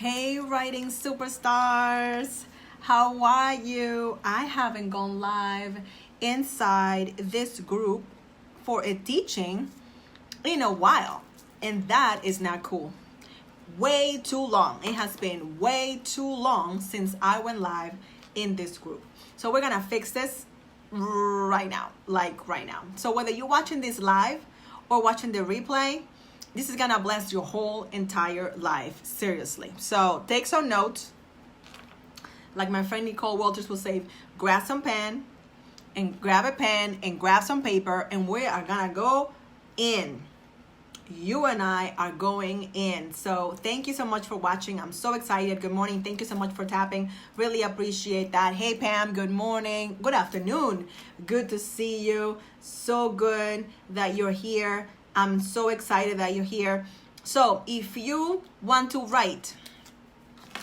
Hey, writing superstars, how are you? I haven't gone live inside this group for a teaching in a while, and that is not cool. Way too long. It has been way too long since I went live in this group. So we're gonna fix this right now, like right now. So whether you're watching this live or watching the replay, this is gonna bless your whole entire life, seriously. So take some notes. Like my friend Nicole Walters will say, grab some pen and grab a pen and grab some paper, and we are gonna go in. You and I are going in. So thank you so much for watching. I'm so excited. Good morning. Thank you so much for tapping. Really appreciate that. Hey Pam, good morning. Good afternoon. Good to see you. So good that you're here. I'm so excited that you're here. So if you want to write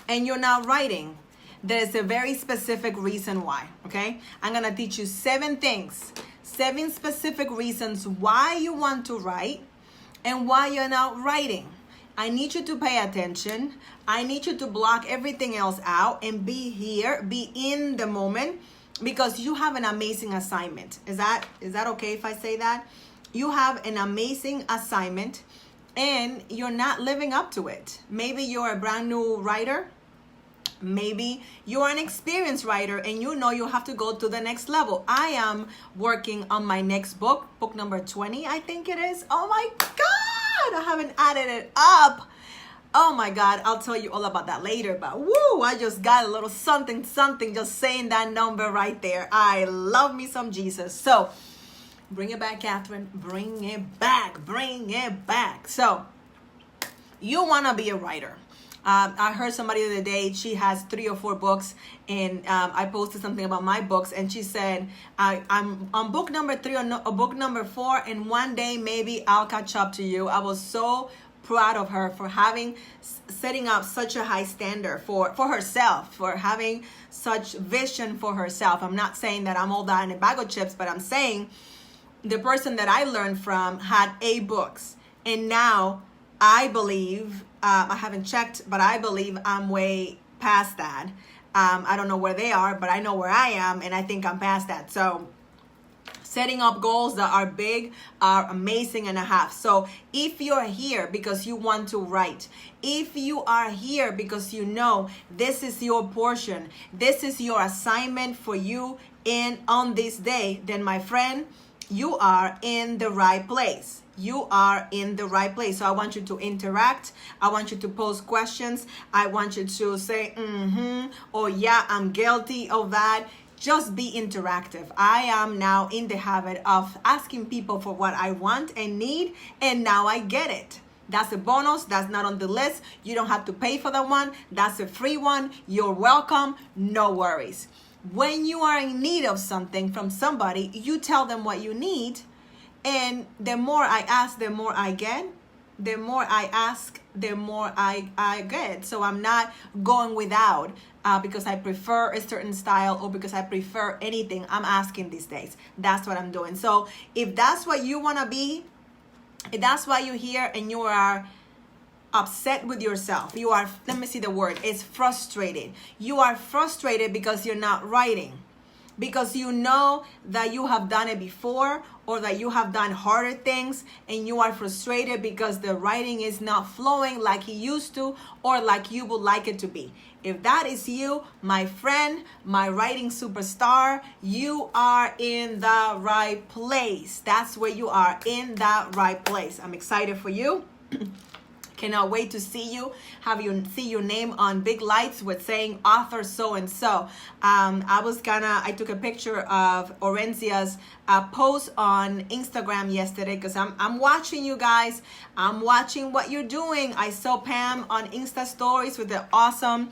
and you're not writing, there's a very specific reason why, okay? I'm gonna teach you 7 things, 7 specific reasons why you want to write and why you're not writing. I need you to pay attention. I need you to block everything else out and be here, be in the moment, because you have an amazing assignment. Is that okay if I say that? You have an amazing assignment and you're not living up to it. Maybe you're a brand new writer. Maybe you're an experienced writer and you know you have to go to the next level. I am working on my next book, book number 20, I think it is. Oh my God, I haven't added it up. Oh my God, I'll tell you all about that later, but woo, I just got a little something just saying that number right there. I love me some Jesus. So bring it back, Catherine. Bring it back. Bring it back. So you want to be a writer. I heard somebody the other day, she has 3 or 4 books, and I posted something about my books, and she said, I'm on book number 3 or book number 4, and one day maybe I'll catch up to you. I was so proud of her for setting up such a high standard for herself, for having such vision for herself. I'm not saying that I'm all that in a bag of chips, but I'm saying the person that I learned from had 8 books, and now I believe, I haven't checked, but I believe I'm way past that. I don't know where they are, but I know where I am, and I think I'm past that. So setting up goals that are big are amazing and a half. So if you're here because you want to write, if you are here because you know this is your portion, this is your assignment for you on this day, then my friend, you are in the right place. You are in the right place. So I want you to interact. I want you to pose questions. I want you to say, or yeah, I'm guilty of that. Just be interactive. I am now in the habit of asking people for what I want and need, and now I get it. That's a bonus. That's not on the list. You don't have to pay for that one. That's a free one. You're welcome. No worries. When you are in need of something from somebody, you tell them what you need. And the more I ask, the more I get. The more I ask, the more I get. So I'm not going without because I prefer a certain style or because I prefer anything. I'm asking these days. That's what I'm doing. So if that's what you want to be, if that's why you're here and you are upset with yourself, you are, let me see the word, it's frustrated. You are frustrated because you're not writing, because you know that you have done it before or that you have done harder things, and you are frustrated because the writing is not flowing like it used to or like you would like it to be. If that is you, my friend, my writing superstar, you are in the right place. That's where you are, in the right place. I'm excited for you. Cannot wait to see you, have you see your name on big lights with saying author so-and-so. I took a picture of Orencia's post on Instagram yesterday because I'm watching you guys. I'm watching what you're doing. I saw Pam on Insta stories with the awesome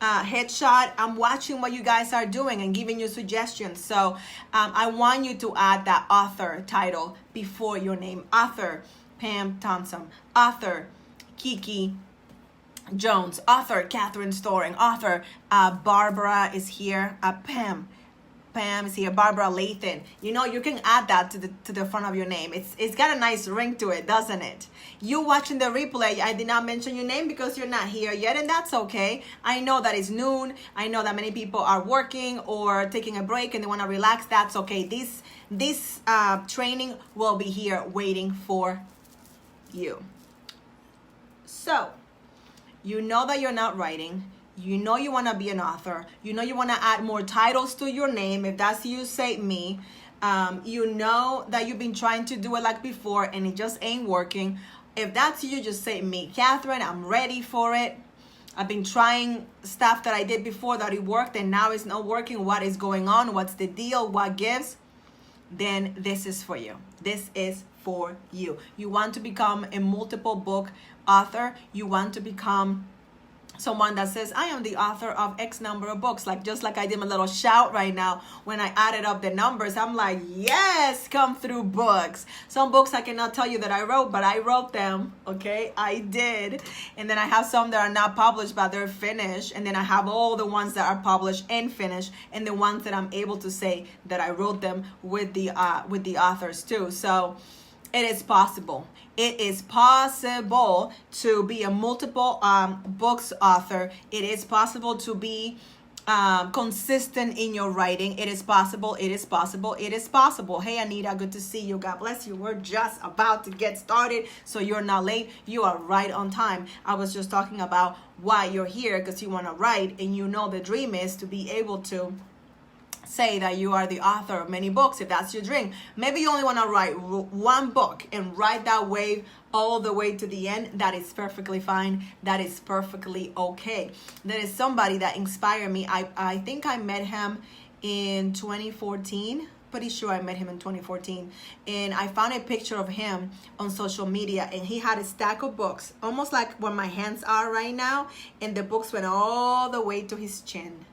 headshot. I'm watching what you guys are doing and giving you suggestions. So I want you to add that author title before your name. Author Pam Thompson. Author Kiki Jones. Author Catherine Storing. Author Barbara is here. Pam Pam is here. Barbara Lathan. You know, you can add that to the front of your name. It's got a nice ring to it, doesn't it? You watching the replay, I did not mention your name because you're not here yet, and that's okay. I know that it's noon. I know that many people are working or taking a break and they want to relax. That's okay. This training will be here waiting for you. So, you know that you're not writing. You know you want to be an author. You know you want to add more titles to your name. If that's you, say me. You know that you've been trying to do it like before and it just ain't working. If that's you, just say me. Catherine, I'm ready for it. I've been trying stuff that I did before that it worked and now it's not working. What is going on? What's the deal? What gives? Then this is for you. This is for you. You want to become a multiple book author. You want to become someone that says, I am the author of X number of books. Just like I did my little shout right now when I added up the numbers. I'm like, yes, come through books. Some books I cannot tell you that I wrote, but I wrote them, okay? I did. And then I have some that are not published, but they're finished. And then I have all the ones that are published and finished, and the ones that I'm able to say that I wrote them with the authors too. So it is possible. It is possible to be a multiple books author. It is possible to be consistent in your writing. It is possible. It is possible. It is possible. Hey, Anita, good to see you. God bless you. We're just about to get started, so you're not late. You are right on time. I was just talking about why you're here, because you want to write, and you know the dream is to be able to say that you are the author of many books. If that's your dream, maybe you only want to write one book and write that wave all the way to the end. That is perfectly fine. That is perfectly okay. There is somebody that inspired me. I think I met him in 2014. Pretty sure I met him in 2014, and I found a picture of him on social media, and he had a stack of books almost like where my hands are right now, and the books went all the way to his chin.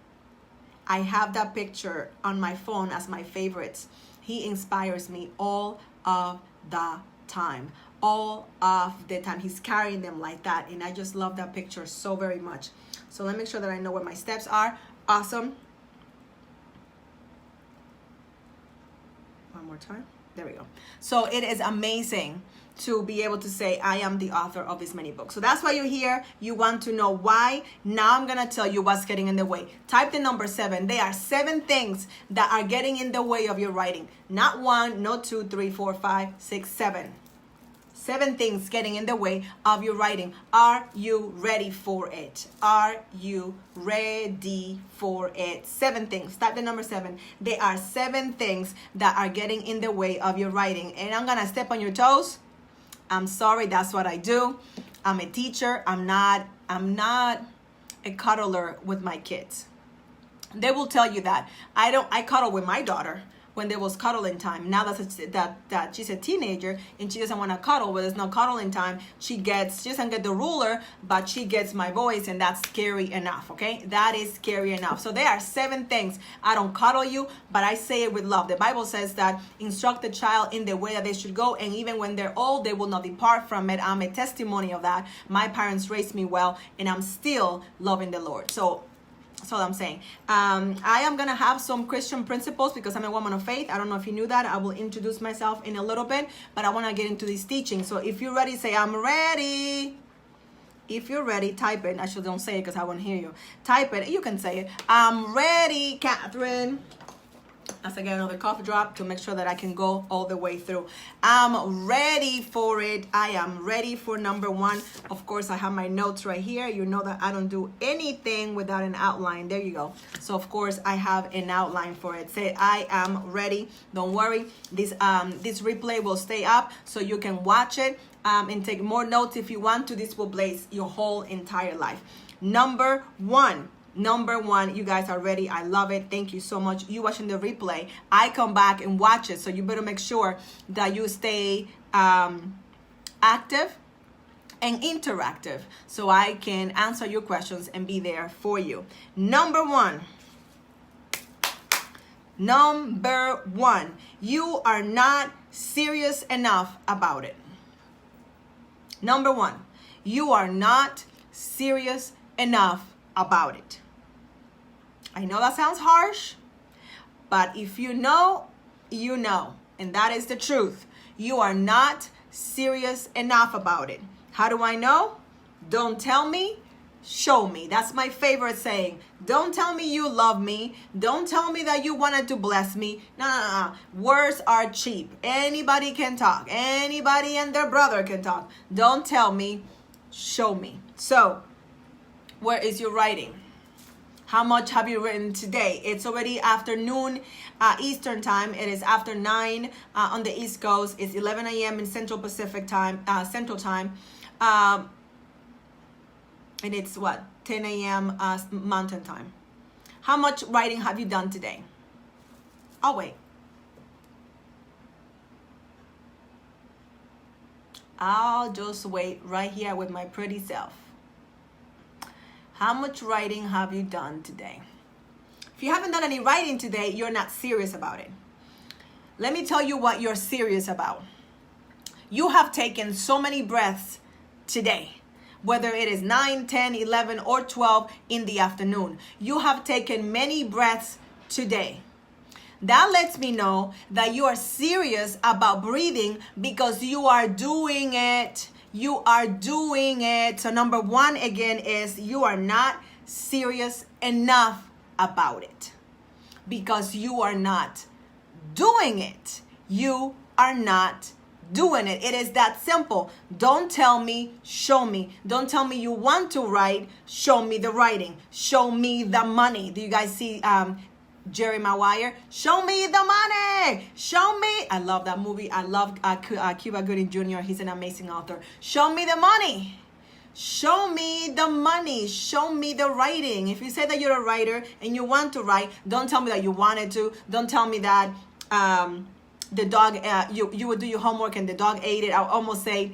I have that picture on my phone as my favorites. He inspires me all of the time. All of the time. He's carrying them like that. And I just love that picture so very much. So let me make sure that I know where my steps are. Awesome. One more time. There we go. So it is amazing to be able to say, I am the author of this many books. So that's why you're here. You want to know why. Now I'm going to tell you what's getting in the way. Type the number 7. There are 7 things that are getting in the way of your writing. Not 1, not 2, 3, 4, 5, 6, 7. 7 things getting in the way of your writing. Are you ready for it? Are you ready for it? 7 things. Type the number 7. There are 7 things that are getting in the way of your writing. And I'm going to step on your toes. I'm sorry, that's what I do. I'm a teacher. I'm not a cuddler with my kids. They will tell you that. I cuddle with my daughter when there was cuddling time. Now that she's a teenager and she doesn't want to cuddle, but there's no cuddling time, she doesn't get the ruler, but she gets my voice, and that's scary enough, okay? That is scary enough. So there are 7 things. I don't cuddle you, but I say it with love. The Bible says that instruct the child in the way that they should go, and even when they're old, they will not depart from it. I'm a testimony of that. My parents raised me well, and I'm still loving the Lord. So that's all I'm saying. I am going to have some Christian principles because I'm a woman of faith. I don't know if you knew that. I will introduce myself in a little bit, but I want to get into this teaching. So if you're ready, say, I'm ready. If you're ready, type it. Actually, don't say it because I won't hear you. Type it. You can say it. I'm ready, Catherine. As I get another coffee drop to make sure that I can go all the way through. I'm ready for it. I am ready for number 1. Of course, I have my notes right here. You know that I don't do anything without an outline. There you go. So, of course, I have an outline for it. Say, I am ready. Don't worry. This replay will stay up so you can watch it and take more notes if you want to. This will blaze your whole entire life. Number 1. You guys are ready. I love it. Thank you so much. You watching the replay. I come back and watch it. So you better make sure that you stay active and interactive so I can answer your questions and be there for you. Number one, you are not serious enough about it. Number 1, you are not serious enough about it. I know that sounds harsh, But if you know, you know. And that is the truth. You are not serious enough about it. How do I know? Don't tell me, show me. That's my favorite saying. Don't tell me you love me. Don't tell me that you wanted to bless me. No. Words are cheap. Anybody can talk. Anybody and their brother can talk. Don't tell me, show me. So, where is your writing? How much have you written today? It's already afternoon Eastern time. It is after 9 on the East Coast. It's 11 a.m. in Central Pacific time, Central time. And it's what? 10 a.m. Mountain time. How much writing have you done today? I'll wait. I'll just wait right here with my pretty self. How much writing have you done today? If you haven't done any writing today, you're not serious about it. Let me tell you what you're serious about. You have taken so many breaths today, whether it is 9, 10, 11, or 12 in the afternoon. You have taken many breaths today. That lets me know that you are serious about breathing because you are doing it. You are doing it. So number one, again, is you are not serious enough about it because you are not doing it. You are not doing it. It is that simple. Don't tell me, show me. Don't tell me you want to write, show me the writing. Show me the money. Do you guys see Jerry Maguire? Show me the money. Show me. I love that movie. I love Cuba Gooding Jr. He's an amazing author. Show me the money. Show me the money. Show me the writing. If you say that you're a writer and you want to write, don't tell me that you wanted to. Don't tell me that the dog, you would do your homework and the dog ate it. I would almost say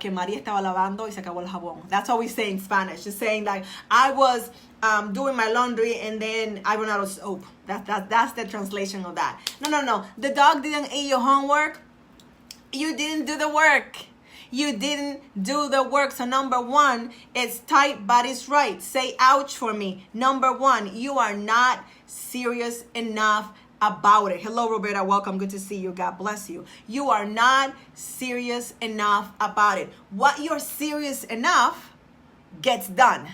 que María estaba lavando y se acabó el jabón. That's what we say in Spanish. Just saying like I was doing my laundry and then I ran out of soap. That's the translation of that. No. The dog didn't eat your homework. You didn't do the work. You didn't do the work. So number one, it's tight, but it's right. Say ouch for me. Number one, you are not serious enough about it. Hello, Roberta. Welcome. Good to see you. God bless you. You are not serious enough about it. What you're serious enough gets done.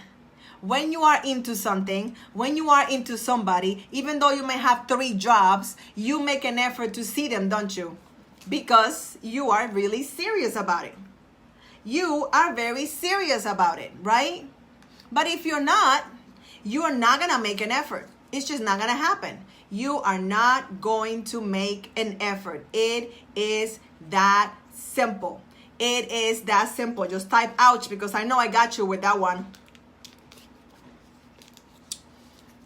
When you are into something, when you are into somebody, even though you may have 3 jobs, you make an effort to see them, don't you? Because you are really serious about it. You are very serious about it, right? But if you're not, you are not going to make an effort. It's just not going to happen. You are not going to make an effort. It is that simple. It is that simple. Just type ouch because I know I got you with that one.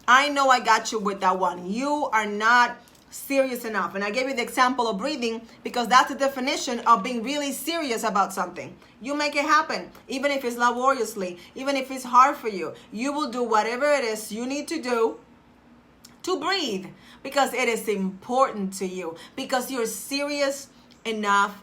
I know I got you with that one. You are not serious enough. And I gave you the example of breathing because that's the definition of being really serious about something. You make it happen, even if it's laboriously, even if it's hard for you. You will do whatever it is you need to do to breathe because it is important to you, because you're serious enough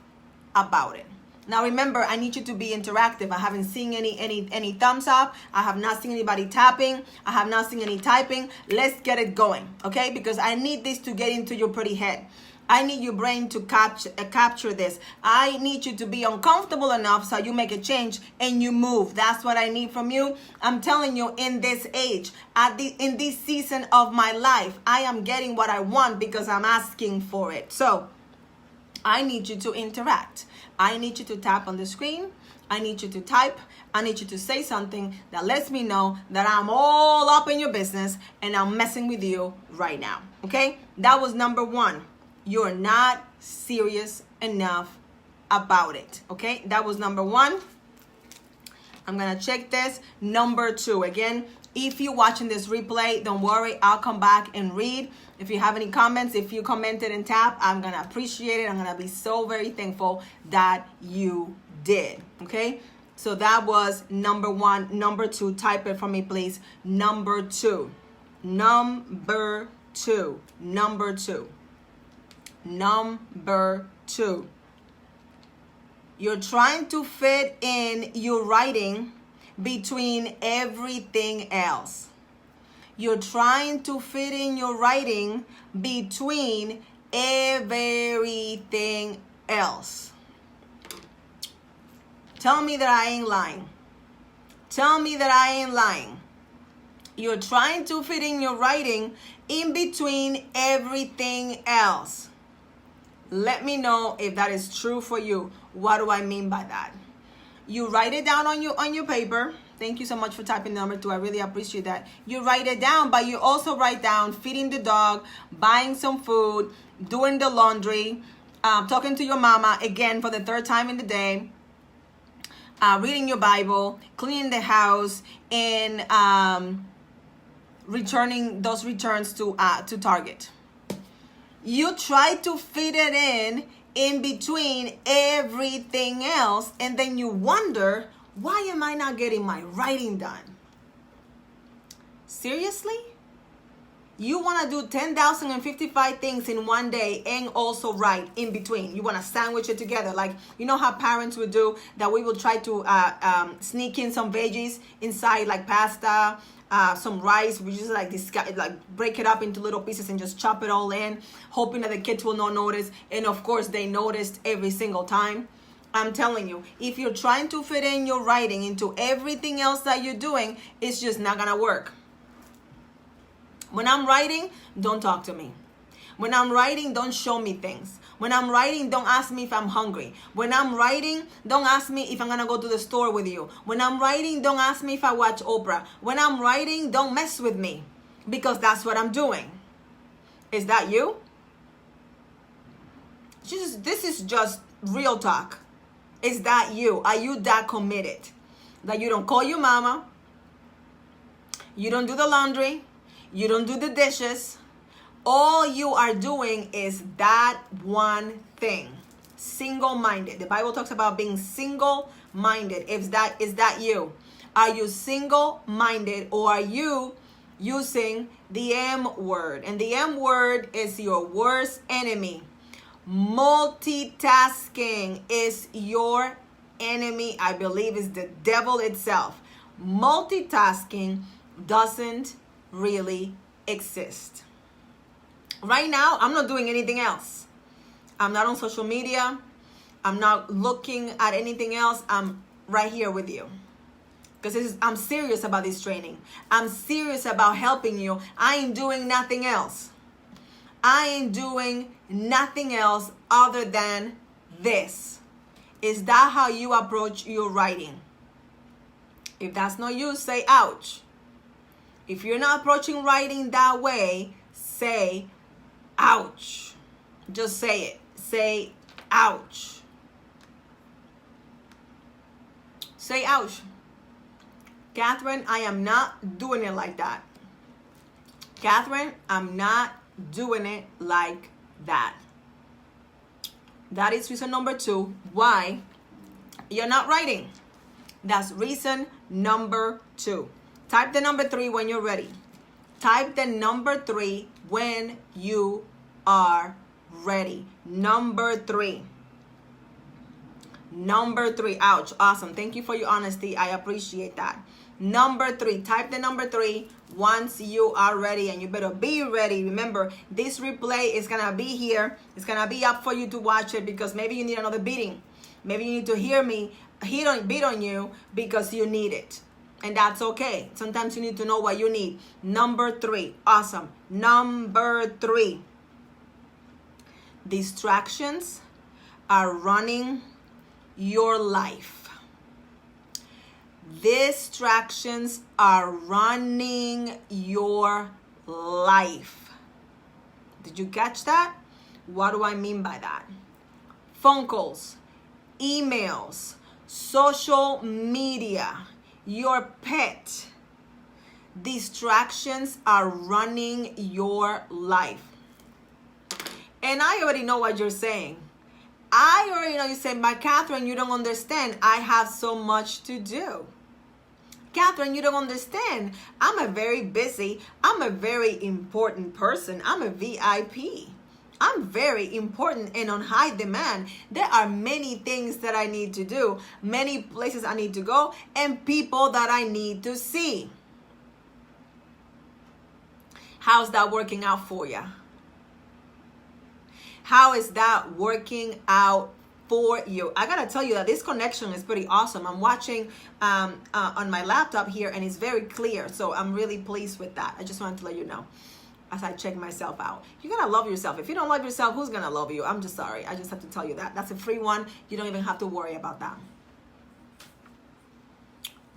about it. Now remember, I need you to be interactive. I haven't seen any thumbs up. I have not seen anybody tapping. I have not seen any typing. Let's get it going, okay? Because I need this to get into your pretty head. I need your brain to capture this. I need you to be uncomfortable enough so you make a change and you move. That's what I need from you. I'm telling you, in this age, in this season of my life, I am getting what I want because I'm asking for it. So I need you to interact. I need you to tap on the screen. I need you to type. I need you to say something that lets me know that I'm all up in your business and I'm messing with you right now. Okay? That was number one. You're not serious enough about it. Okay? That was number one. I'm going to check this. Number two. Again, if you're watching this replay, don't worry. I'll come back and read. If you have any comments, if you commented and tap, I'm going to appreciate it. I'm going to be so very thankful that you did. Okay? So that was number one. Number two, type it for me, please. Number two. Number two. Number two. Number two. You're trying to fit in your writing between everything else. You're trying to fit in your writing between everything else. Tell me that I ain't lying. Tell me that I ain't lying. You're trying to fit in your writing in between everything else. Let me know if that is true for you. What do I mean by that? You write it down on your paper. Thank you so much for typing number 2. I really appreciate that. You write it down, but you also write down feeding the dog, buying some food, doing the laundry, talking to your mama again for the 3rd time in the day, reading your Bible, cleaning the house, and returning those returns to Target. You try to fit it in between everything else, and then you wonder, why am I not getting my writing done? Seriously? You want to do 10,055 things in one day and also write in between. You want to sandwich it together. Like, you know how parents would do that? We will try to sneak in some veggies inside, like pasta, some rice. We just like break it up into little pieces and just chop it all in, hoping that the kids will not notice. And of course, they noticed every single time. I'm telling you, if you're trying to fit in your writing into everything else that you're doing, it's just not gonna work. When I'm writing, don't talk to me. When I'm writing, don't show me things. When I'm writing, don't ask me if I'm hungry. When I'm writing, don't ask me if I'm gonna go to the store with you. When I'm writing, don't ask me if I watch Oprah. When I'm writing, don't mess with me, because that's what I'm doing. Is that you? This is just real talk. Is that you? Are you that committed that you don't call your mama, you don't do the laundry, you don't do the dishes? All you are doing is that one thing. Single-minded. The Bible talks about being single-minded. Is that you? Are you single-minded, or are you using the M word? And the M word is your worst enemy. Multitasking is your enemy. I believe is the devil itself. Multitasking doesn't really exist. Right now, I'm not doing anything else. I'm not on social media. I'm not looking at anything else. I'm right here with you, because I'm serious about this training. I'm serious about helping you. I ain't doing nothing else. I ain't doing nothing else other than this. Is that how you approach your writing? If that's not you, say ouch. If you're not approaching writing that way, say ouch. Just say it. Say ouch. Say ouch. Catherine, I am not doing it like that. Catherine, I'm not doing it like that. That is reason number 2 why you're not writing. That's reason number 2. Type the number 3 when you're ready. Type the number 3 when you are ready. Number 3. Number 3. Ouch. Awesome. Thank you for your honesty. I appreciate that. Number 3. Type the number 3 once you are ready, and you better be ready. Remember, this replay is going to be here. It's going to be up for you to watch it, because maybe you need another beating. Maybe you need to hear me beat on you because you need it. And that's okay. Sometimes you need to know what you need. Number 3. Awesome. Number 3. Distractions are running your life. Distractions are running your life. Did you catch that? What do I mean by that? Phone calls, emails, social media, your pet. Distractions are running your life. And I already know what you're saying. I already know you're saying, but Catherine, you don't understand. I have so much to do. Catherine, you don't understand. I'm a very important person. I'm a VIP. I'm very important and on high demand. There are many things that I need to do, many places I need to go, and people that I need to see. How's that working out for you? How is that working out for you? I gotta tell you that this connection is pretty awesome. I'm watching on my laptop here, and it's very clear, so I'm really pleased with that. I just wanted to let you know as I check myself out. You gotta love yourself. If you don't love yourself, who's gonna love you? I'm just sorry. I just have to tell you that. That's a free one. You don't even have to worry about that.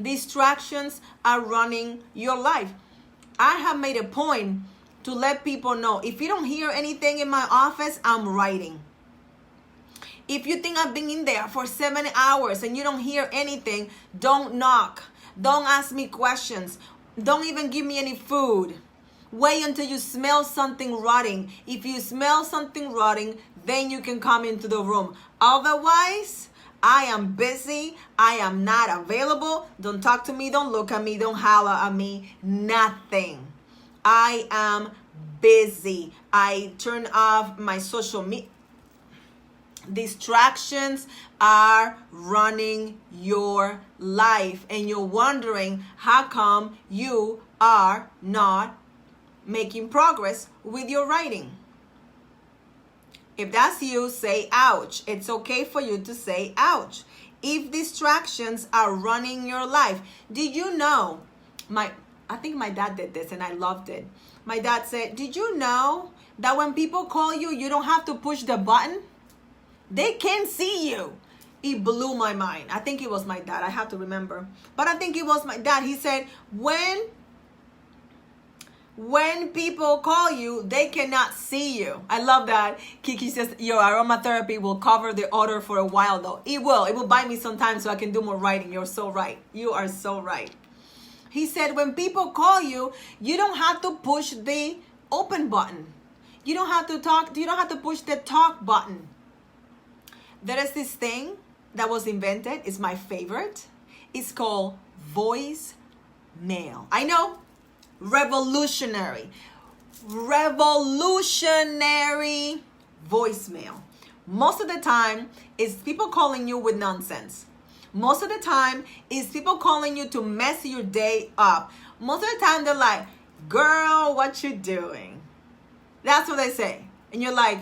Distractions are running your life. I have made a point to let people know, if you don't hear anything in my office, I'm writing. If you think I've been in there for 7 hours and you don't hear anything, don't knock. Don't ask me questions. Don't even give me any food. Wait until you smell something rotting. If you smell something rotting, then you can come into the room. Otherwise, I am busy. I am not available. Don't talk to me. Don't look at me. Don't holler at me. Nothing. I am busy. I turn off my social media. Distractions are running your life, and you're wondering how come you are not making progress with your writing. If that's you, say ouch. It's okay for you to say ouch. If distractions are running your life, did you know, I think my dad did this and I loved it. My dad said, did you know that when people call you, you don't have to push the button? They can see you. It blew my mind. I think it was my dad. I have to remember. But I think it was my dad. He said, when people call you, they cannot see you. I love that. Kiki says, your aromatherapy will cover the odor for a while though. It will. It will buy me some time so I can do more writing. You're so right. You are so right. He said, when people call you, you don't have to push the open button. You don't have to talk. You don't have to push the talk button. There is this thing that was invented. It's my favorite. It's called voicemail. I know. Revolutionary voicemail. Most of the time, it's people calling you with nonsense. Most of the time, it's people calling you to mess your day up. Most of the time, they're like, girl, what you doing? That's what they say. And you're like,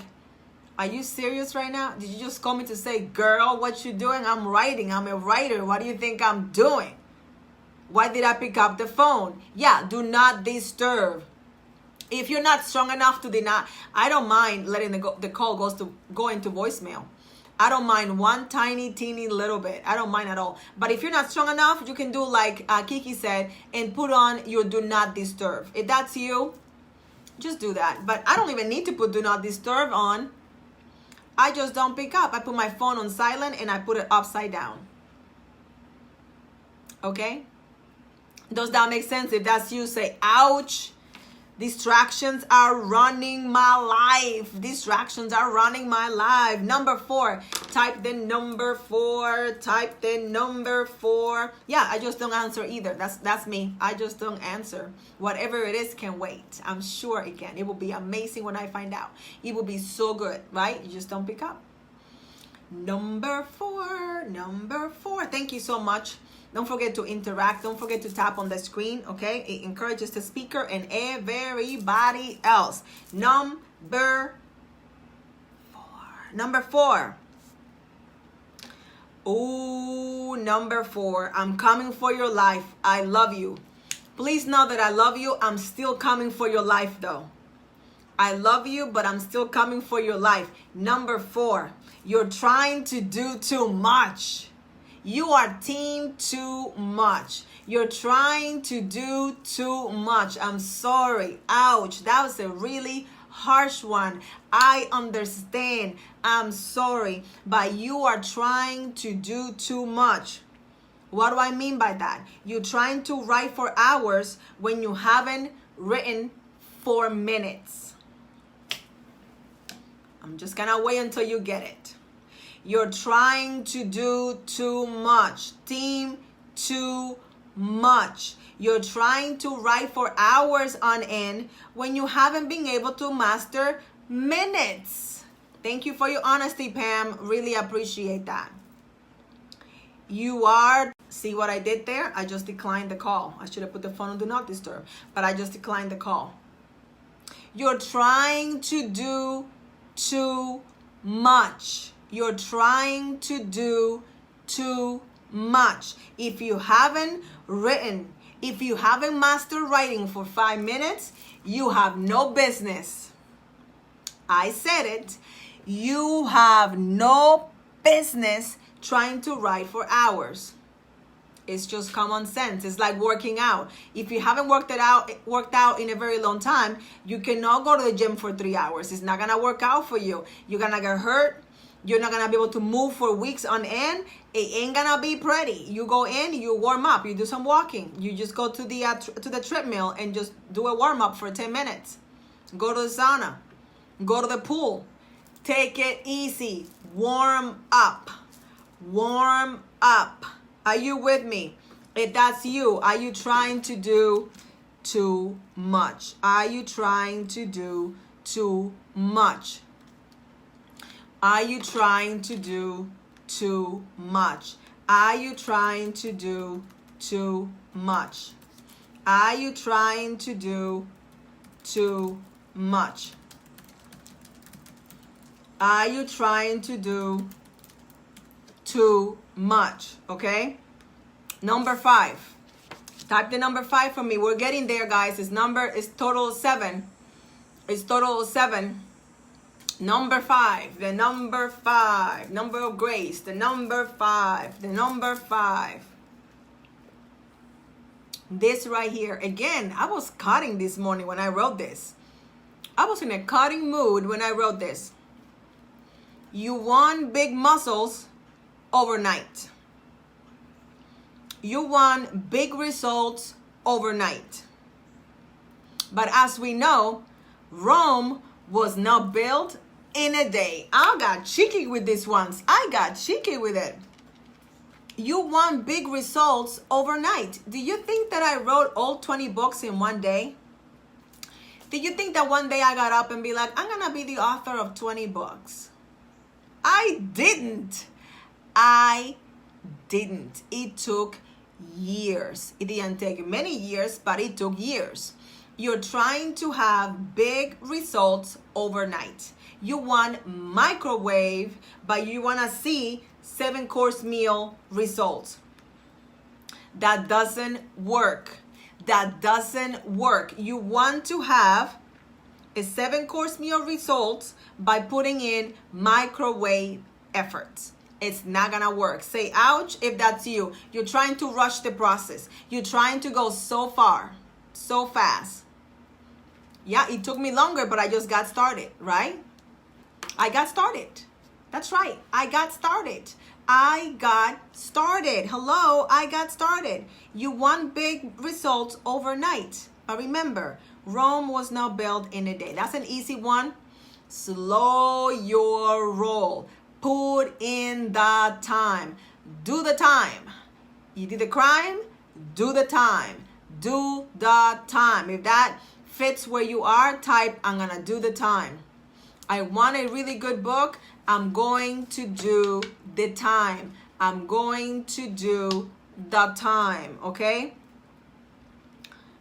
are you serious right now? Did you just call me to say, girl, what you doing? I'm writing. I'm a writer. What do you think I'm doing? Why did I pick up the phone? Yeah, do not disturb. If you're not strong enough to deny, I don't mind letting the call go into voicemail. I don't mind one teeny little bit. I don't mind at all. But if you're not strong enough, you can do like Kiki said and put on your do not disturb. If that's you, just do that. But I don't even need to put do not disturb on. I just don't pick up. I put my phone on silent and I put it upside down. Okay? Does that make sense? If that's you, say ouch. Distractions are running my life. Distractions are running my life. Number 4. Type the number 4. Type the number 4. Yeah, I just don't answer either. That's me. I just don't answer. Whatever it is can wait. I'm sure it can. It will be amazing when I find out. It will be so good, right? You just don't pick up. Number 4. Number 4. Thank you so much. Don't forget to interact. Don't forget to tap on the screen, okay? It encourages the speaker and everybody else. Number 4. Number 4. Ooh, number 4. I'm coming for your life. I love you. Please know that I love you. I'm still coming for your life, though. I love you, but I'm still coming for your life. Number 4. You're trying to do too much. You are team too much. You're trying to do too much. I'm sorry. Ouch. That was a really harsh one. I understand. I'm sorry. But you are trying to do too much. What do I mean by that? You're trying to write for hours when you haven't written for minutes. I'm just gonna wait until you get it. You're trying to do too much. Team too much. You're trying to write for hours on end when you haven't been able to master minutes. Thank you for your honesty, Pam. Really appreciate that. You are, see what I did there? I just declined the call. I should have put the phone on do not disturb, but I just declined the call. You're trying to do too much. You're trying to do too much. If you haven't written, if you haven't mastered writing for 5 minutes, you have no business. I said it. You have no business trying to write for hours. It's just common sense. It's like working out. If you haven't worked out in a very long time, you cannot go to the gym for 3 hours. It's not gonna work out for you. You're gonna get hurt. You're not gonna be able to move for weeks on end. It ain't gonna be pretty. You go in, you warm up, you do some walking. You just go to the treadmill and just do a warm up for 10 minutes. Go to the sauna. Go to the pool. Take it easy. Warm up. Warm up. Are you with me? If that's you, are you trying to do too much? Are you trying to do too much? Are you trying to do too much? Are you trying to do too much? Are you trying to do too much? Are you trying to do too much? Okay? Number 5. Type the number 5 for me. We're getting there, guys. It's total 7. It's total 7. Number 5. The number 5. Number of grace. The number 5. The number 5. This right here. Again, I was cutting this morning when I wrote this. I was in a cutting mood when I wrote this. You want big muscles overnight. You want big results overnight. But as we know, Rome was not built in a day. I got cheeky with this once. I got cheeky with it. You want big results overnight. Do you think that I wrote all 20 books in one day? Do you think that one day I got up and be like, I'm gonna be the author of 20 books? I didn't. I didn't. It took years. It didn't take many years, but it took years. You're trying to have big results overnight. You want microwave, but you want to see 7-course meal results. That doesn't work. That doesn't work. You want to have a 7-course meal results by putting in microwave efforts. It's not gonna work. Say ouch if that's you. You're trying to rush the process. You're trying to go so far, so fast. Yeah, it took me longer, but I just got started, right? I got started. That's right. I got started. I got started. Hello, I got started. You want big results overnight. But remember, Rome was not built in a day. That's an easy one. Slow your roll. Put in the time. Do the time. You did the crime, do the time. Do the time. If that fits where you are, type, I'm going to do the time. I want a really good book. I'm going to do the time. I'm going to do the time. Okay?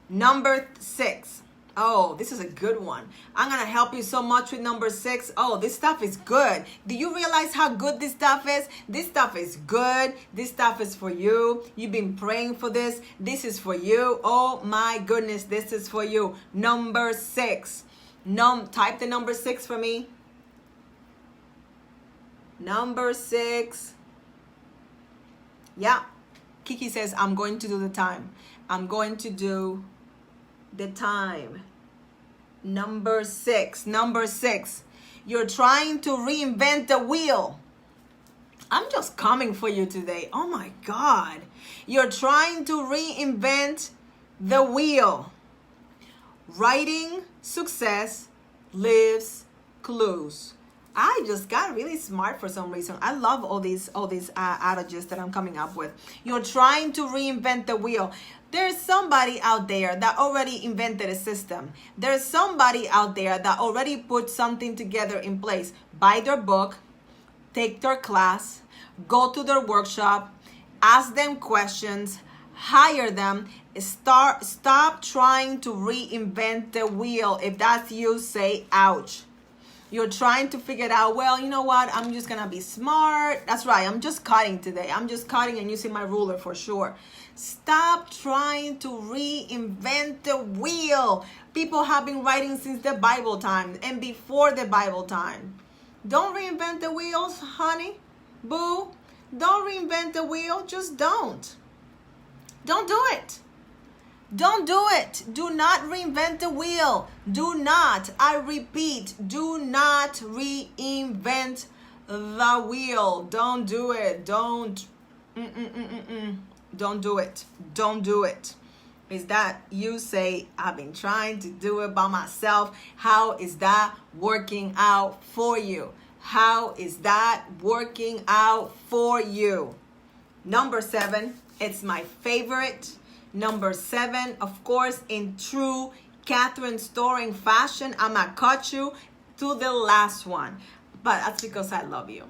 Number 6. Oh, this is a good one. I'm going to help you so much with number 6. Oh, this stuff is good. Do you realize how good this stuff is? This stuff is good. This stuff is for you. You've been praying for this. This is for you. Oh my goodness, this is for you. Number 6. Type the number 6 for me. Number 6. Yeah. Kiki says, I'm going to do the time. I'm going to do the time. Number 6. Number 6. You're trying to reinvent the wheel. I'm just coming for you today. Oh my God. You're trying to reinvent the wheel. Writing success leaves clues. I just got really smart for some reason. I love all these adages that I'm coming up with. You're trying to reinvent the wheel. There's somebody out there that already invented a system. There's somebody out there that already put something together in place. Buy their book, take their class, go to their workshop, ask them questions, hire them. Stop trying to reinvent the wheel. If that's you, say ouch. You're trying to figure it out, well, you know what, I'm just gonna be smart. That's right, I'm just cutting today. I'm just cutting and using my ruler for sure. Stop trying to reinvent the wheel. People have been writing since the Bible time and before the Bible time. Don't reinvent the wheels, honey, boo. Don't reinvent the wheel, just don't. Don't do it. Don't do it. Do not reinvent the wheel. Do not, I repeat, do not reinvent the wheel. Don't do it. Don't do it. Don't do it. Is that you say, I've been trying to do it by myself. How is that working out for you? How is that working out for you? Number 7, it's my favorite. Number 7, of course, in true Catherine Storing fashion, I'm gonna cut you to the last one. But that's because I love you.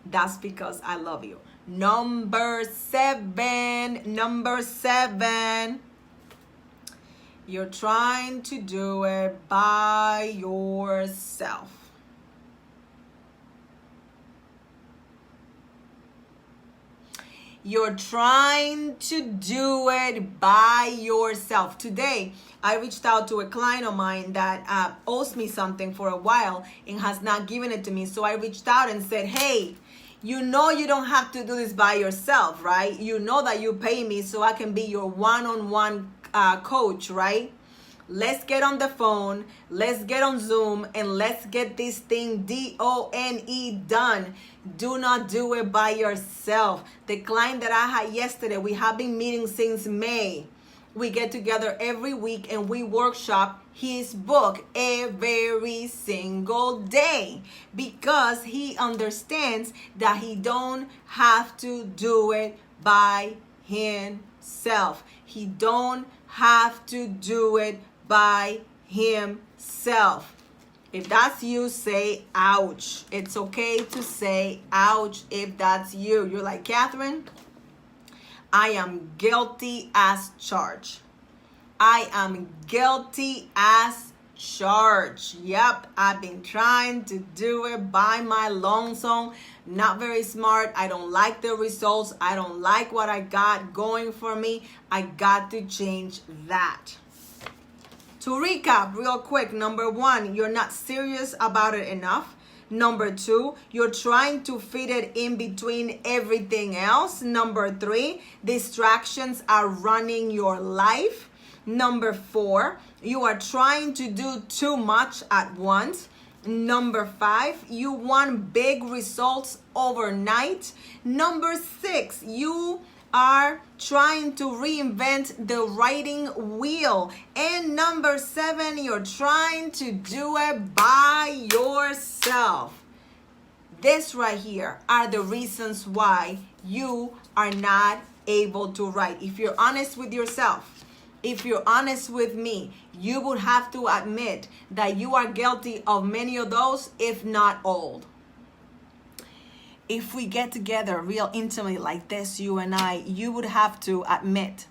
That's because I love you. Number 7. Number 7. You're trying to do it by yourself. You're trying to do it by yourself. Today, I reached out to a client of mine that owes me something for a while and has not given it to me. So I reached out and said, hey, you know you don't have to do this by yourself, right? You know that you pay me so I can be your one-on-one coach, right? Let's get on the phone, let's get on Zoom, and let's get this thing DONE done. Do not do it by yourself. The client that I had yesterday, we have been meeting since May. We get together every week and we workshop his book every single day because he understands that he don't have to do it by himself. He don't have to do it by himself. If that's you, say ouch. It's okay to say ouch if that's you. You're like, Catherine, I am guilty as charged. I am guilty as charged. Yep, I've been trying to do it by my lonesome. Not very smart. I don't like the results. I don't like what I got going for me. I got to change that. To recap real quick, number 1, you're not serious about it enough. Number 2, you're trying to fit it in between everything else. Number 3, distractions are running your life. Number 4, you are trying to do too much at once. Number 5, you want big results overnight. Number 6, you are trying to reinvent the writing wheel. And number 7, you're trying to do it by yourself. This right here are the reasons why you are not able to write. If you're honest with yourself, if you're honest with me, you would have to admit that you are guilty of many of those, if not all. If we get together real intimately like this, you and I, you would have to admit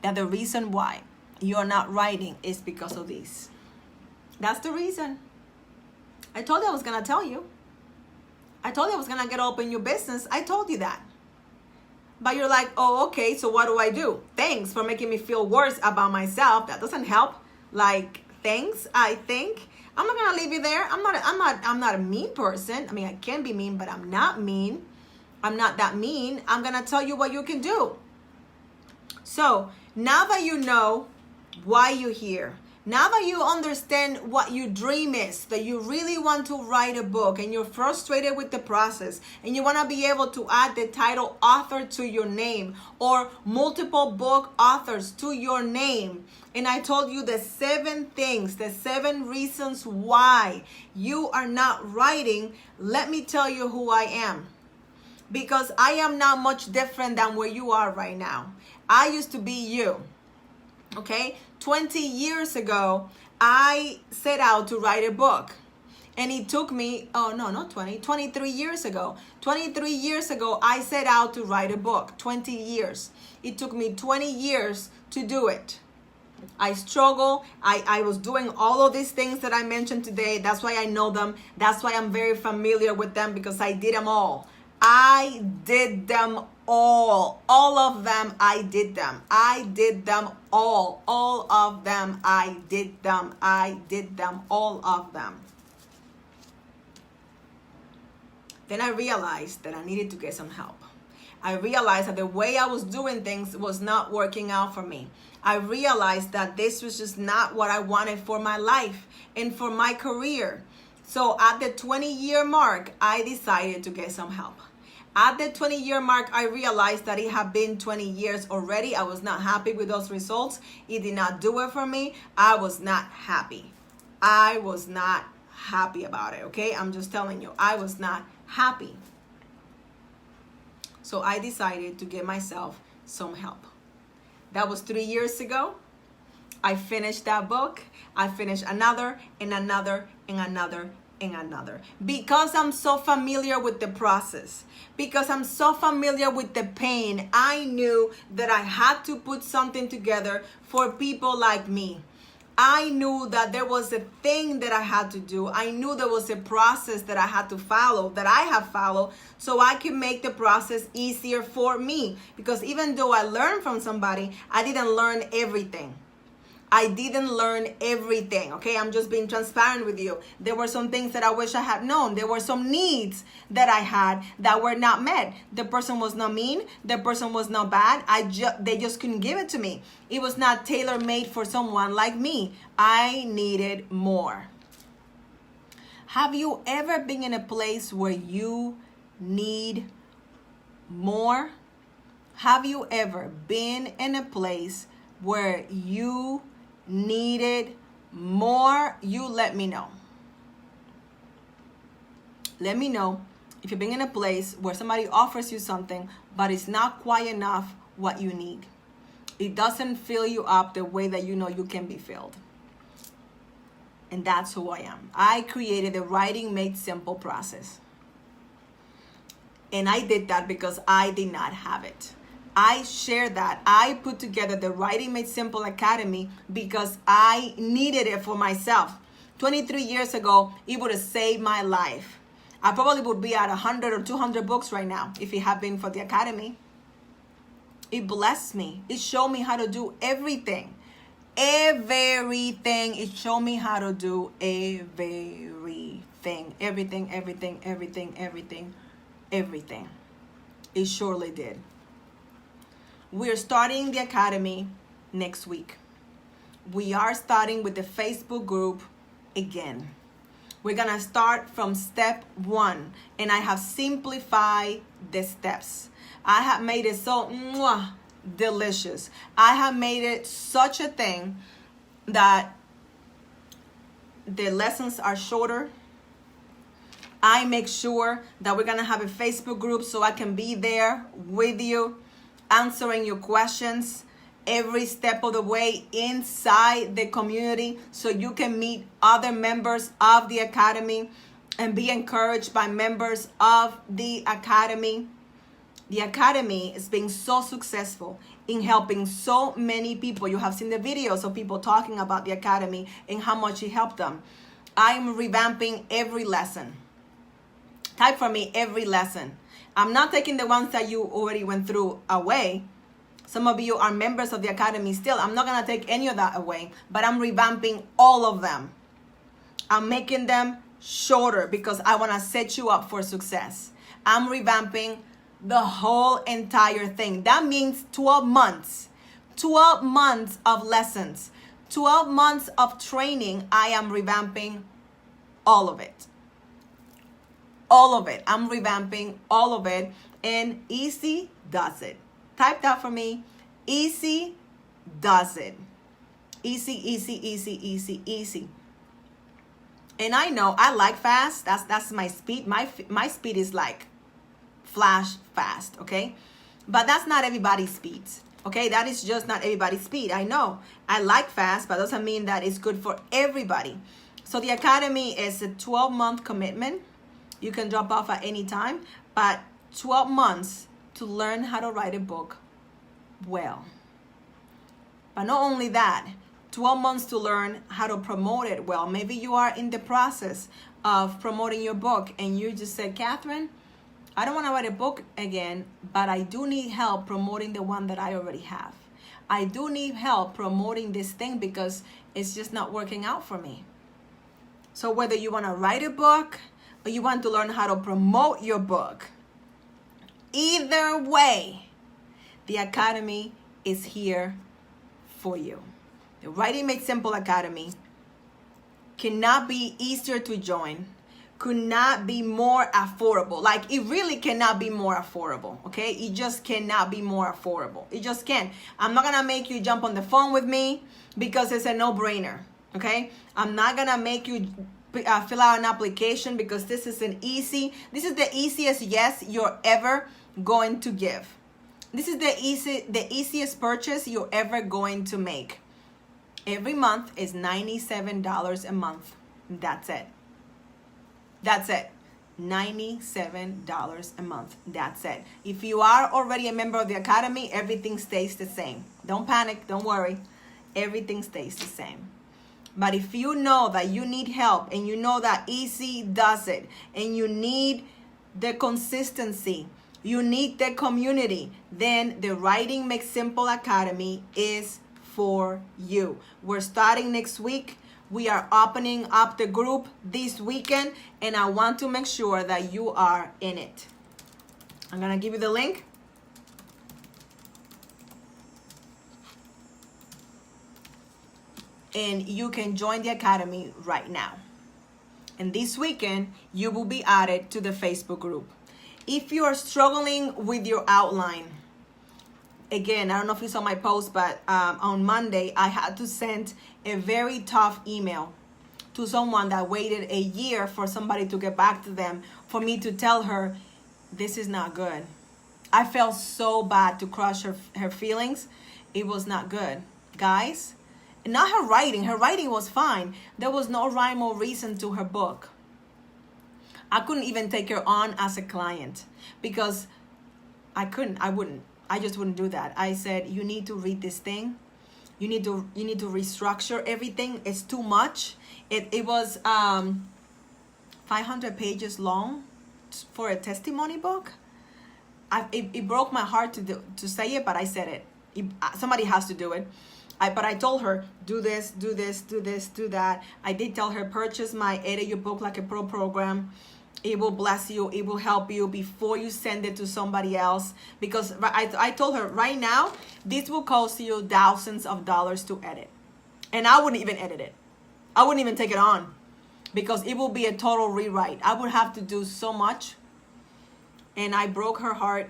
that the reason why you're not writing is because of these. That's the reason. I told you I was going to tell you. I told you I was going to get up in your business. I told you that. But you're like, oh, okay, so what do I do? Thanks for making me feel worse about myself. That doesn't help. Like, thanks, I think. I'm not gonna leave you there. I'm not a mean person. I mean, I can be mean, but I'm not mean. I'm not that mean. I'm gonna tell you what you can do. So now that you know why you're here, now that you understand what your dream is, that you really want to write a book and you're frustrated with the process and you want to be able to add the title author to your name or multiple book authors to your name. And I told you the 7 things, the 7 reasons why you are not writing. Let me tell you who I am. Because I am not much different than where you are right now. I used to be you. Okay? 20 years ago, I set out to write a book. And it took me, oh no, not 20, 23 years ago. 23 years ago, I set out to write a book. 20 years. It took me 20 years to do it. I struggle. I was doing all of these things that I mentioned today. That's why I know them. That's why I'm very familiar with them, because I did them all. I did them all. All of them, I did them. I did them all. All of them, I did them. I did them, all of them. Then I realized that I needed to get some help. I realized that the way I was doing things was not working out for me. I realized that this was just not what I wanted for my life and for my career. So at the 20-year mark, I decided to get some help. At the 20-year mark, I realized that it had been 20 years already. I was not happy with those results. It did not do it for me. I was not happy. I was not happy about it, okay? I'm just telling you, I was not happy. So I decided to get myself some help. That was 3 years ago. I finished that book. I finished another and another and another and another. Because I'm so familiar with the process. Because I'm so familiar with the pain. I knew that I had to put something together for people like me. I knew that there was a thing that I had to do. I knew there was a process that I had to follow, that I have followed, so I could make the process easier for me. Because even though I learned from somebody, I didn't learn everything. I didn't learn everything, okay? I'm just being transparent with you. There were some things that I wish I had known. There were some needs that I had that were not met. The person was not mean. The person was not bad. They just couldn't give it to me. It was not tailor-made for someone like me. I needed more. Have you ever been in a place where you need more? Have you ever been in a place where you needed more? You let me know. Let me know if you've been in a place where somebody offers you something, but it's not quite enough what you need. It doesn't fill you up the way that you know you can be filled. And that's who I am. I created the Writing Made Simple process. And I did that because I did not have it. I shared that. I put together the Writing Made Simple Academy because I needed it for myself. 23 years ago, it would have saved my life. I probably would be at 100 or 200 books right now if it had been for the Academy. It blessed me. It showed me how to do everything. Everything. It showed me how to do everything. Everything. It surely did. We're starting the Academy next week. We are starting with the Facebook group again. We're going to start from step 1. And I have simplified the steps. I have made it so delicious. I have made it such a thing that the lessons are shorter. I make sure that we're going to have a Facebook group so I can be there with you, answering your questions every step of the way inside the community, so you can meet other members of the Academy and be encouraged by members of the Academy. The Academy is being so successful in helping so many people. You have seen the videos of people talking about the Academy and how much it helped them. I'm revamping every lesson. Type for me, every lesson. I'm not taking the ones that you already went through away. Some of you are members of the Academy still. I'm not going to take any of that away, but I'm revamping all of them. I'm making them shorter because I want to set you up for success. I'm revamping the whole entire thing. That means 12 months. 12 months of lessons. 12 months of training. I am revamping all of it. All of it. I'm revamping all of it. And Easy does it. Type that for me. Easy does it. Easy. And I know I like fast. That's my speed. My speed is like flash fast, okay? But that's not everybody's speed, okay? That is just not everybody's speed. I know I like fast, but doesn't mean that it's good for everybody. So the Academy is a 12-month commitment. You can drop off at any time, but 12 months to learn how to write a book well. But not only that, 12 months to learn how to promote it well. Maybe you are in the process of promoting your book and you just said, Catherine, I don't want to write a book again, but I do need help promoting the one that I already have. I do need help promoting this thing because it's just not working out for me. So whether you want to write a book or you want to learn how to promote your book, either way, the Academy is here for you. The Writing Made Simple Academy cannot be easier to join, could not be more affordable. Like, it really cannot be more affordable, okay? It just cannot be more affordable. It just can't. I'm not gonna make you jump on the phone with me because it's a no-brainer, okay? I'm not gonna make you fill out an application because this is the easiest yes you're ever going to give. This is the easiest purchase you're ever going to make. Every month is $97 a month. That's it. That's it. $97 a month. That's it. If you are already a member of the Academy, everything stays the same. Don't panic. Don't worry. Everything stays the same. But if you know that you need help and you know that Easy does it and you need the consistency, you need the community, then the Writing Made Simple Academy is for you. We're starting next week. We are opening up the group this weekend, and I want to make sure that you are in it. I'm gonna give you the link. And you can join the Academy right now. And this weekend, you will be added to the Facebook group. If you are struggling with your outline, again, I don't know if you saw my post, but on Monday, I had to send a very tough email to someone that waited a year for somebody to get back to them, for me to tell her, this is not good. I felt so bad to crush her feelings. It was not good. Guys, not her writing. Her writing was fine. There was no rhyme or reason to her book. I couldn't even take her on as a client because I just wouldn't do that. I said, you need to read this thing. You need to restructure everything. It's too much. It was 500 pages long for a testimony book. It broke my heart to say it, but I said it. Somebody has to do it. But I told her, do this, do this, do this, do that. I did tell her, purchase my Edit Your Book Like a Pro program. It will bless you. It will help you before you send it to somebody else. Because I told her, right now, this will cost you thousands of dollars to edit. And I wouldn't even edit it. I wouldn't even take it on. Because it will be a total rewrite. I would have to do so much. And I broke her heart.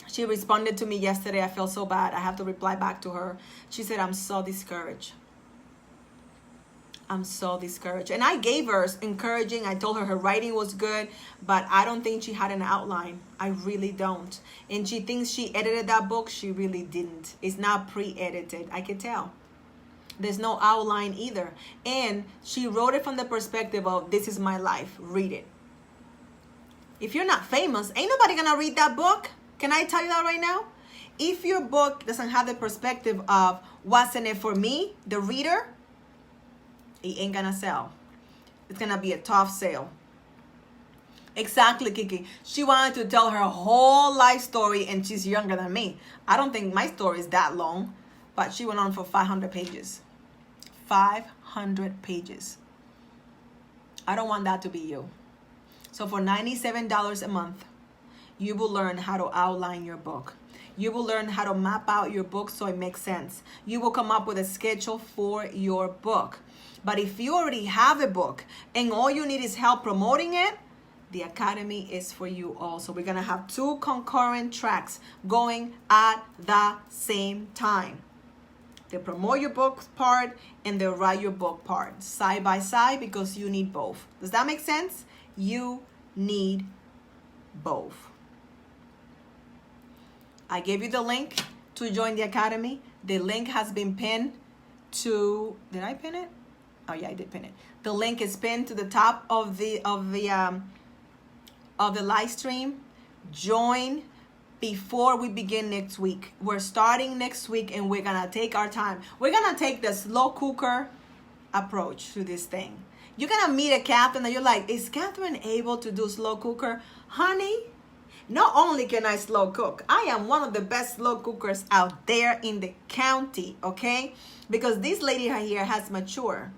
She responded to me yesterday. I felt so bad. I have to reply back to her. She said, I'm so discouraged. I'm so discouraged. And I gave her encouraging. I told her her writing was good, but I don't think she had an outline. I really don't. And she thinks she edited that book. She really didn't. It's not pre-edited. I can tell. There's no outline either. And she wrote it from the perspective of, this is my life. Read it. If you're not famous, ain't nobody gonna read that book. Can I tell you that right now? If your book doesn't have the perspective of what's in it for me, the reader, it ain't gonna sell. It's gonna be a tough sale. Exactly, Kiki. She wanted to tell her whole life story, and she's younger than me. I don't think my story is that long, but she went on for 500 pages. 500 pages. I don't want that to be you. So for $97 a month, you will learn how to outline your book. You will learn how to map out your book so it makes sense. You will come up with a schedule for your book. But if you already have a book and all you need is help promoting it, the Academy is for you also. We're going to have 2 concurrent tracks going at the same time. The promote your book part and the write your book part, side by side, because you need both. Does that make sense? You need both. I gave you the link to join the Academy. The link has been pinned to, did I pin it? Oh yeah, I did pin it. The link is pinned to the top of the live stream. Join before we begin next week. We're starting next week and we're gonna take our time. We're gonna take the slow cooker approach to this thing. You're gonna meet a Catherine and you're like, is Catherine able to do slow cooker? Honey, not only can I slow cook, I am one of the best slow cookers out there in the county, okay? Because this lady right here has matured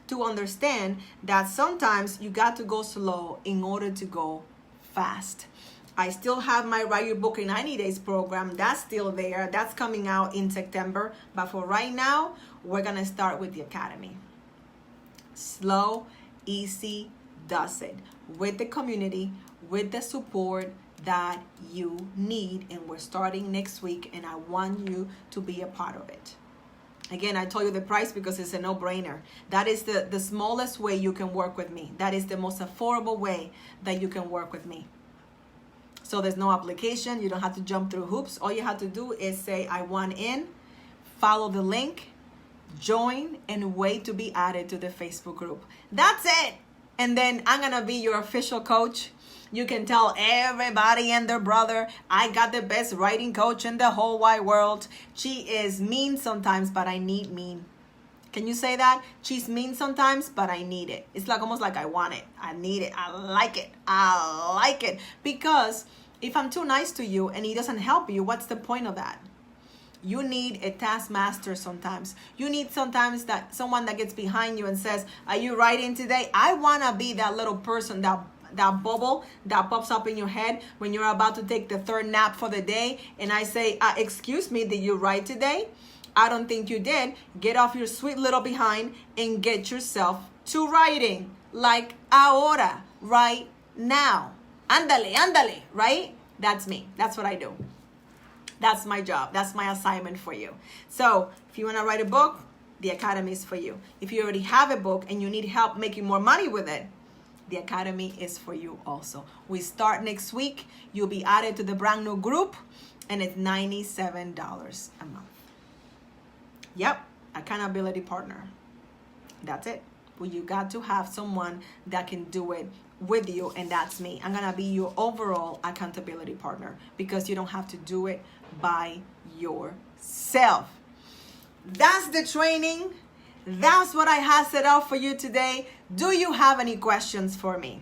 to understand that sometimes you got to go slow in order to go fast. I still have my Write Your Book in 90 Days program. That's still there. That's coming out in September. But for right now, we're going to start with the Academy. Slow, easy, does it. With the community, with the support that you need. And we're starting next week. And I want you to be a part of it. Again, I told you the price because it's a no-brainer. That is the smallest way you can work with me. That is the most affordable way that you can work with me. So there's no application. You don't have to jump through hoops. All you have to do is say, I want in, follow the link, join, and wait to be added to the Facebook group. That's it. And then I'm going to be your official coach. You can tell everybody and their brother, I got the best writing coach in the whole wide world. She is mean sometimes, but I need mean. Can you say that? She's mean sometimes, but I need it. It's like almost like I want it. I need it. I like it. I like it. Because if I'm too nice to you and he doesn't help you, what's the point of that? You need a taskmaster sometimes. You need sometimes that someone that gets behind you and says, are you writing today? I want to be that little person, that bubble that pops up in your head when you're about to take the third nap for the day. And I say, excuse me, did you write today? I don't think you did. Get off your sweet little behind and get yourself to writing. Like ahora, right now. Ándale, ándale, right? That's me. That's what I do. That's my job. That's my assignment for you. So if you want to write a book, the Academy is for you. If you already have a book and you need help making more money with it, the Academy is for you also. We start next week. You'll be added to the brand new group, and it's $97 a month. Yep, accountability partner. That's it. Well, you got to have someone that can do it with you, and that's me. I'm gonna be your overall accountability partner because you don't have to do it by yourself. That's the training. That's what I have set up for you today. Do you have any questions for me?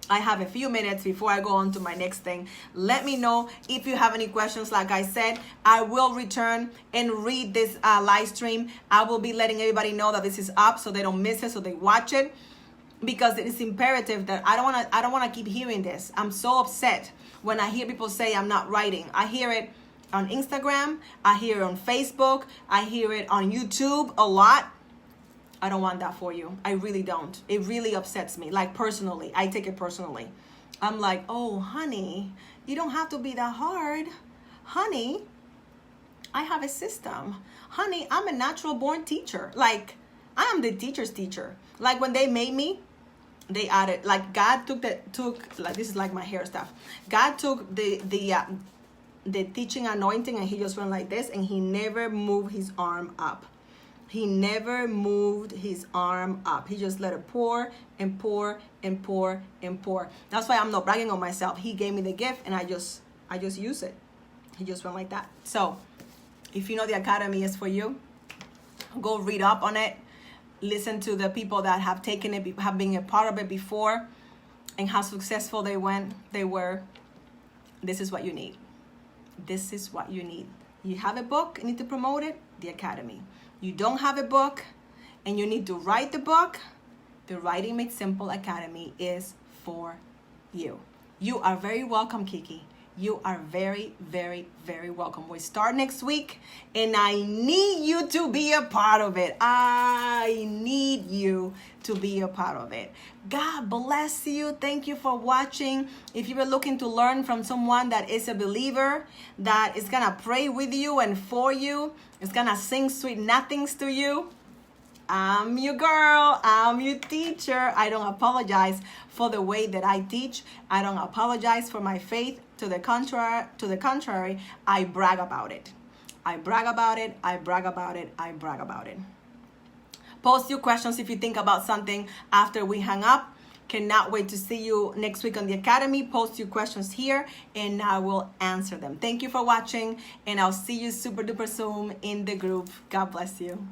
I have a few minutes before I go on to my next thing. Let me know if you have any questions. Like I said, I will return and read this live stream. I will be letting everybody know that this is up so they don't miss it, so they watch it, because it is imperative that I don't want to keep hearing this. I'm so upset when I hear people say I'm not writing. I hear it on Instagram, I hear it on Facebook, I hear it on YouTube a lot. I don't want that for you. I really don't. It really upsets me. Like personally, I take it personally. I'm like, oh, honey, you don't have to be that hard. Honey, I have a system. Honey, I'm a natural born teacher. Like, I am the teacher's teacher. Like when they made me, they added, like God took like, this is like my hair stuff. God took the teaching anointing and he just went like this, and he never moved his arm up. He never moved his arm up. He just let it pour and pour and pour and pour. That's why I'm not bragging on myself. He gave me the gift and I just use it. He just went like that. So if you know the Academy is for you, go read up on it. Listen to the people that have taken it, have been a part of it before, and how successful they were. This is what you need. This is what you need. You have a book, you need to promote it, the Academy. You don't have a book and you need to write the book, the Writing Made Simple Academy is for you. You are very welcome, Kiki. You are very, very, very welcome. We start next week and I need you to be a part of it. I need you to be a part of it. God bless you. Thank you for watching. If you were looking to learn from someone that is a believer, that is going to pray with you and for you, is going to sing sweet nothings to you, I'm your girl. I'm your teacher. I don't apologize for the way that I teach. I don't apologize for my faith. To the contrary, I brag about it. I brag about it. I brag about it. I brag about it. Post your questions if you think about something after we hang up. Cannot wait to see you next week on the Academy. Post your questions here and I will answer them. Thank you for watching, and I'll see you super duper soon in the group. God bless you.